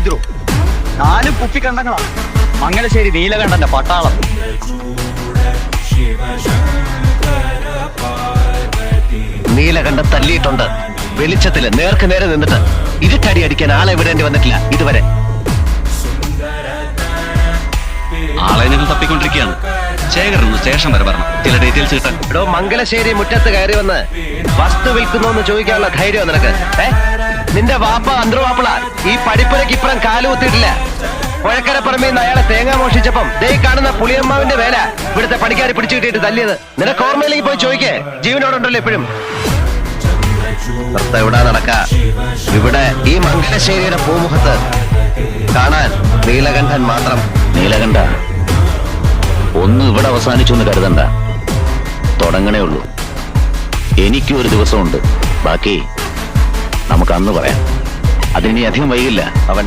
വിദ്രോ 4 കുപ്പിക്കണ്ടങ്ങളാ. മംഗലശ്ശേരി നീലകണ്ഠന്റെ പട്ടാളം. നീലകണ്ഠൻ തല്ലിയിട്ടുണ്ട്. വെളിച്ചത്തില് നേർക്ക് നേരെ നിന്നിട്ട് ഇരുട്ടടി അടിക്കാൻ ആളെ വിടേണ്ടി വന്നിട്ടില്ല ഇതുവരെ. ആളെ നിങ്ങൾ തപ്പിക്കൊണ്ടിരിക്കുകയാണ്. ശേഖരന് സ്റ്റേഷൻ വരെ വരണം, ചില ഡീറ്റെയിൽസ് കിട്ടാൻ. എടോ, മംഗലശ്ശേരി മുറ്റത്ത് കയറി വന്ന് വസ്തു വിൽക്കുന്നോന്ന് ചോദിക്കാനുള്ള ധൈര്യം നിനക്ക്? നിന്റെ വാപ്പ അന്തർവാപ്പിള ഈ പടിപ്പുരക്ക് ഇപ്പുറം കാലുകുത്തിയിട്ടില്ല. പുഴക്കരപ്പറമ്പിൽ നിന്ന് അയാളെ തേങ്ങ മോഷിച്ചപ്പം ദേ കാണുന്ന പുളിയമ്മാവിന്റെ വേല ഇവിടുത്തെ പണിക്കാരെ പിടിച്ചു കിട്ടിയിട്ട് തല്ലിയത് നിനക്ക് ഓർമ്മയിലേക്ക് പോയി ചോദിക്കേ. ജീവനോടുണ്ടല്ലോ എപ്പോഴും. എവിടാ നടക്ക ഇവിടെ ഈ മംഗലശ്ശേരിയുടെ പൂമുഖത്ത് കാണാൻ നീലകണ്ഠൻ മാത്രം. നീലകണ്ഠ, ഒന്നും ഇവിടെ അവസാനിച്ചു എന്ന് കരുതണ്ട, തുടങ്ങണേ ഉള്ളൂ. എനിക്കും ഒരു ദിവസമുണ്ട്, ബാക്കി നമുക്ക് അന്ന് പറയാം. അതിനി അധികം വൈകില്ല. അവൻ